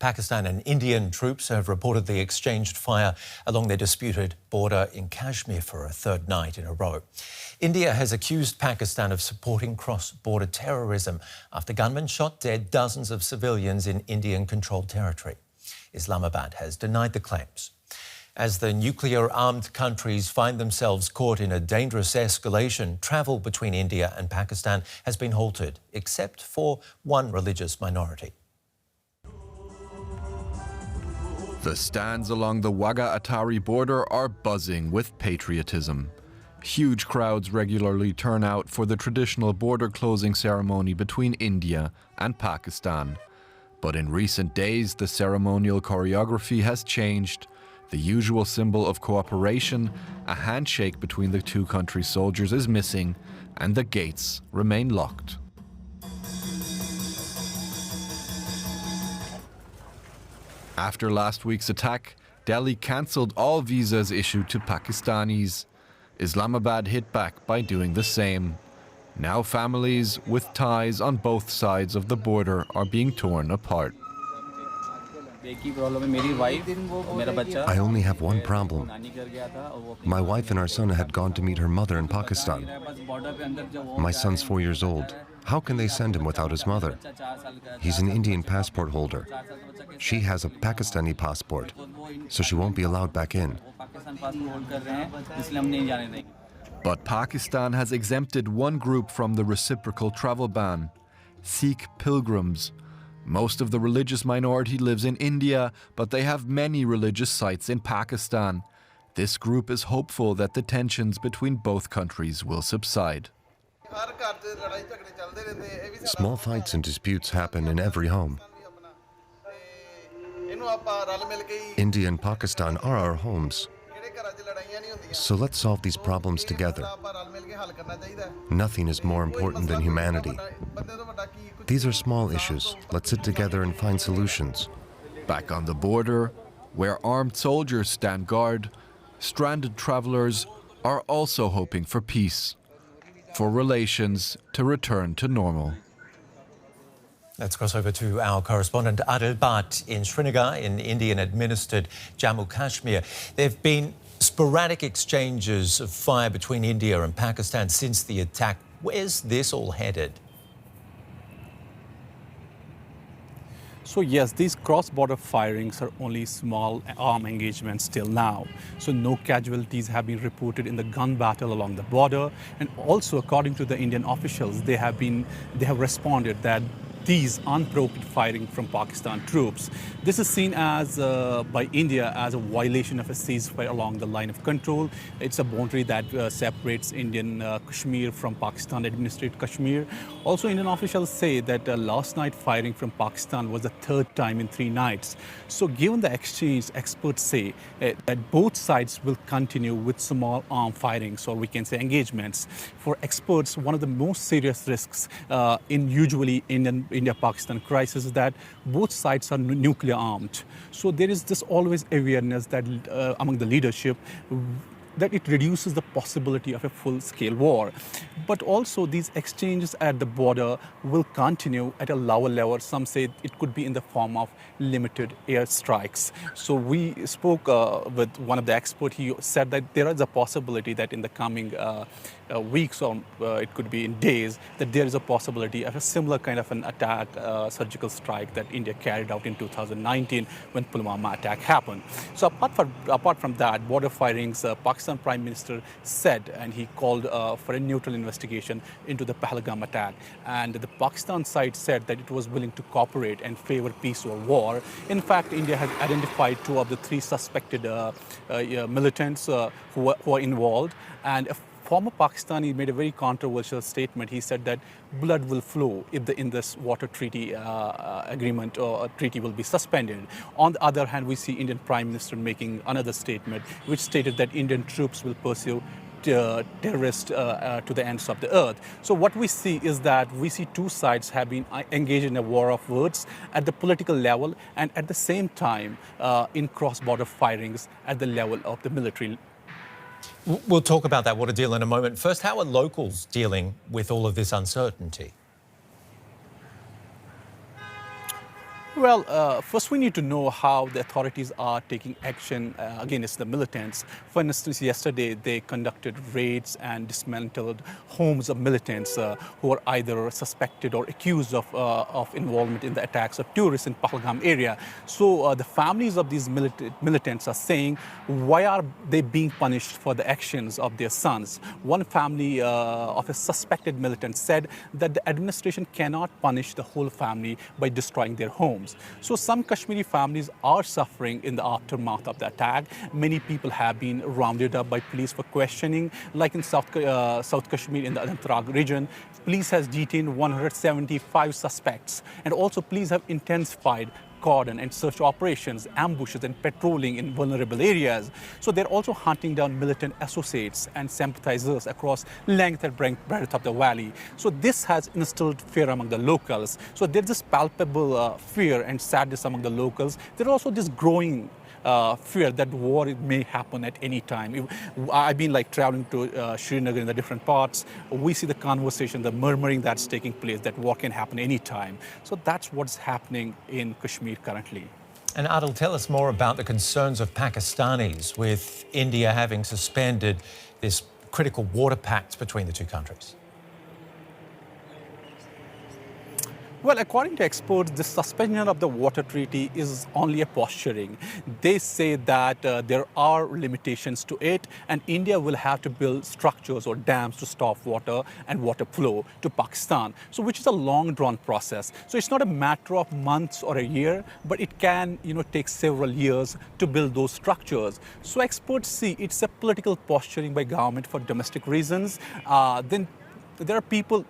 Pakistan and Indian troops have reportedly exchanged fire along their disputed border in Kashmir for a third night in a row. India has accused Pakistan of supporting cross-border terrorism after gunmen shot dead dozens of civilians in Indian-controlled territory. Islamabad has denied the claims. As the nuclear-armed countries find themselves caught in a dangerous escalation, travel between India and Pakistan has been halted, except for one religious minority. The stands along the Wagah-Attari border are buzzing with patriotism. Huge crowds regularly turn out for the traditional border closing ceremony between India and Pakistan. But in recent days, the ceremonial choreography has changed. The usual symbol of cooperation, a handshake between the two countries' soldiers, is missing, and the gates remain locked. After last week's attack, Delhi cancelled all visas issued to Pakistanis. Islamabad hit back by doing the same. Now families with ties on both sides of the border are being torn apart. I only have one problem. My wife and our son had gone to meet her mother in Pakistan. My son's 4 years old. How can they send him without his mother? He's an Indian passport holder. She has a Pakistani passport, so she won't be allowed back in. But Pakistan has exempted one group from the reciprocal travel ban: Sikh pilgrims. Most of the religious minority lives in India, but they have many religious sites in Pakistan. This group is hopeful that the tensions between both countries will subside. Small fights and disputes happen in every home. India and Pakistan are our homes. So let's solve these problems together. Nothing is more important than humanity. These are small issues. Let's sit together and find solutions. Back on the border, where armed soldiers stand guard, stranded travelers are also hoping for peace, for relations to return to normal. Let's cross over to our correspondent Adil Bhat in Srinagar in Indian-administered Jammu Kashmir. There have been sporadic exchanges of fire between India and Pakistan since the attack. Where's this all headed? So yes, these cross-border firings are only small arm engagements till now. So no casualties have been reported in the gun battle along the border. And also, according to the Indian officials, they have responded that these unprovoked firing from Pakistan troops. This is seen as by India as a violation of a ceasefire along the line of control. It's a boundary that separates Indian Kashmir from Pakistan-administered Kashmir. Also, Indian officials say that last night firing from Pakistan was the third time in 3 nights. So given the exchange, experts say that both sides will continue with small arm firings, or we can say engagements. For experts, one of the most serious risks in usually India-Pakistan crisis is that both sides are nuclear armed. So there is this always awareness that among the leadership that it reduces the possibility of a full-scale war. But also these exchanges at the border will continue at a lower level. Some say it could be in the form of limited airstrikes. So we spoke with one of the experts. He said that there is a possibility that in the coming weeks, or it could be in days, that there is a possibility of a similar kind of an attack, surgical strike that India carried out in 2019 when Pulwama attack happened. So apart from that, border firings, Pakistan Prime Minister said, and he called for a neutral investigation into the Pahalgam attack. And the Pakistan side said that it was willing to cooperate and favor peace or war. In fact, India has identified 2 of the 3 suspected militants who are involved. And a former Pakistani made a very controversial statement. He said that blood will flow if in this water treaty agreement or treaty will be suspended. On the other hand, we see Indian Prime Minister making another statement which stated that Indian troops will pursue terrorists to the ends of the earth. So what we see is that we see 2 sides have been engaged in a war of words at the political level and at the same time in cross-border firings at the level of the military. We'll talk about that, what a deal, in a moment. First, how are locals dealing with all of this uncertainty? Well, first we need to know how the authorities are taking action against the militants. For instance, yesterday they conducted raids and dismantled homes of militants who are either suspected or accused of involvement in the attacks of tourists in Pahalgam area. So the families of these militants are saying, why are they being punished for the actions of their sons? One family of a suspected militant said that the administration cannot punish the whole family by destroying their homes. So some Kashmiri families are suffering in the aftermath of the attack. Many people have been rounded up by police for questioning. Like in South Kashmir in the Anantnag region, police has detained 175 suspects. And also police have intensified cordon and search operations, ambushes and patrolling in vulnerable areas. So they're also hunting down militant associates and sympathizers across length and breadth of the valley. So this has instilled fear among the locals. So there's this palpable fear and sadness among the locals. There's also this growing fear that war may happen at any time. I've been traveling to Srinagar in the different parts. We see the conversation, the murmuring that's taking place, that war can happen anytime. So that's what's happening in Kashmir currently. And Adil, tell us more about the concerns of Pakistanis with India having suspended this critical water pact between the two countries. Well, according to experts, the suspension of the water treaty is only a posturing. They say that there are limitations to it, and India will have to build structures or dams to stop water and water flow to Pakistan, so which is a long-drawn process. So it's not a matter of months or a year, but it can, take several years to build those structures. So experts see it's a political posturing by government for domestic reasons. Then there are people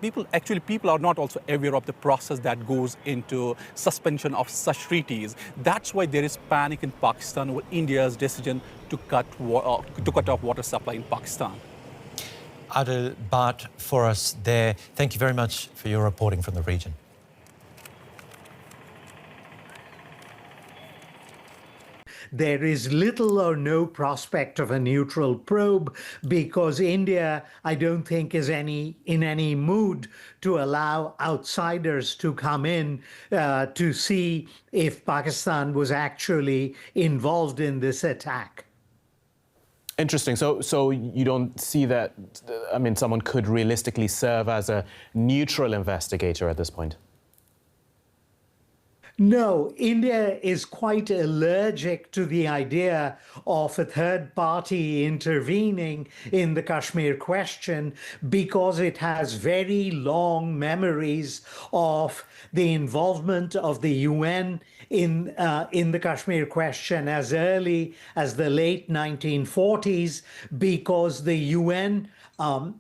are not also aware of the process that goes into suspension of such treaties. That's why there is panic in Pakistan over India's decision to cut off water supply in Pakistan. Adil, Bhat for us there. Thank you very much for your reporting from the region. There is little or no prospect of a neutral probe because India, I don't think, is in any mood to allow outsiders to come in to see if Pakistan was actually involved in this attack. Interesting. So you don't see that, someone could realistically serve as a neutral investigator at this point? No, India is quite allergic to the idea of a third party intervening in the Kashmir question because it has very long memories of the involvement of the UN in the Kashmir question as early as the late 1940s, because the UN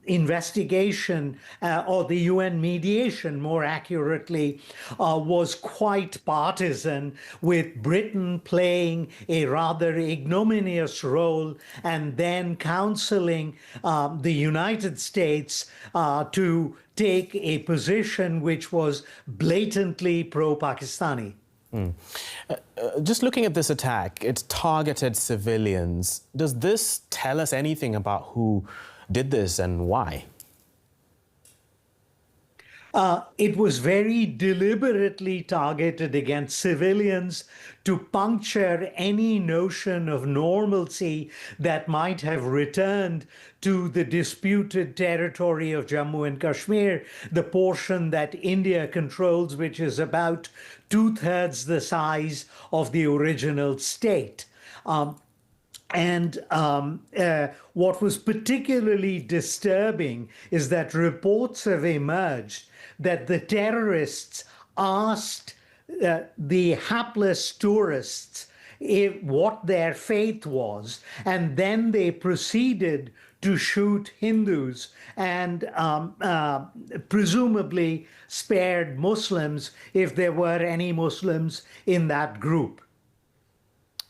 investigation or the UN mediation, more accurately, was quite partisan, with Britain playing a rather ignominious role and then counseling the United States to take a position which was blatantly pro-Pakistani. Just looking at this attack, it targeted civilians. Does this tell us anything about who did this and why? It was very deliberately targeted against civilians to puncture any notion of normalcy that might have returned to the disputed territory of Jammu and Kashmir, the portion that India controls, which is about 2/3 the size of the original state. What was particularly disturbing is that reports have emerged that the terrorists asked the hapless tourists what their faith was, and then they proceeded to shoot Hindus and presumably spared Muslims if there were any Muslims in that group.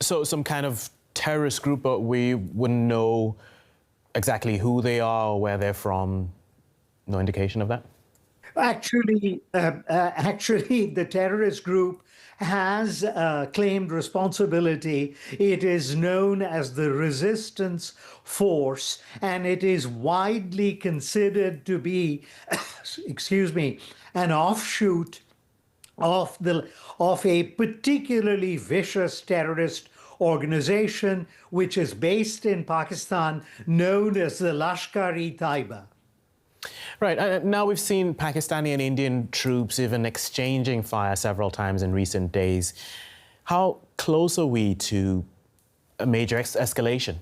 So some kind of terrorist group, but we wouldn't know exactly who they are or where they're from? No indication of that? Actually, the terrorist group has claimed responsibility. It is known as the Resistance Force, and it is widely considered to be, an offshoot of a particularly vicious terrorist organization which is based in Pakistan, known as the Lashkar-e-Taiba. Right. Now we've seen Pakistani and Indian troops even exchanging fire several times in recent days. How close are we to a major escalation?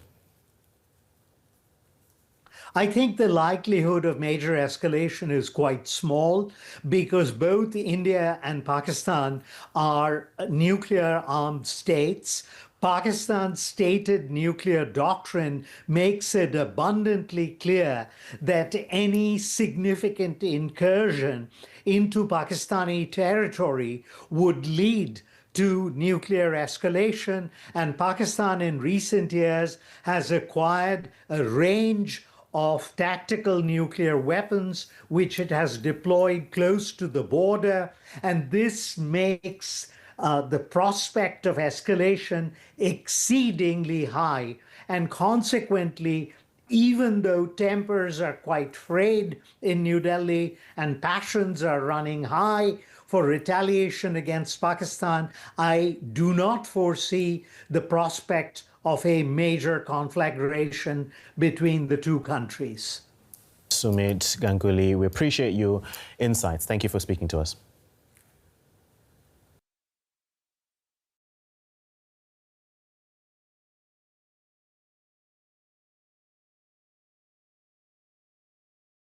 I think the likelihood of major escalation is quite small because both India and Pakistan are nuclear-armed states. Pakistan's stated nuclear doctrine makes it abundantly clear that any significant incursion into Pakistani territory would lead to nuclear escalation, and Pakistan in recent years has acquired a range of tactical nuclear weapons which it has deployed close to the border, and this makes the prospect of escalation exceedingly high. And consequently, even though tempers are quite frayed in New Delhi and passions are running high for retaliation against Pakistan, I do not foresee the prospect of a major conflagration between the two countries. Sumit, Ganguly, we appreciate your insights. Thank you for speaking to us.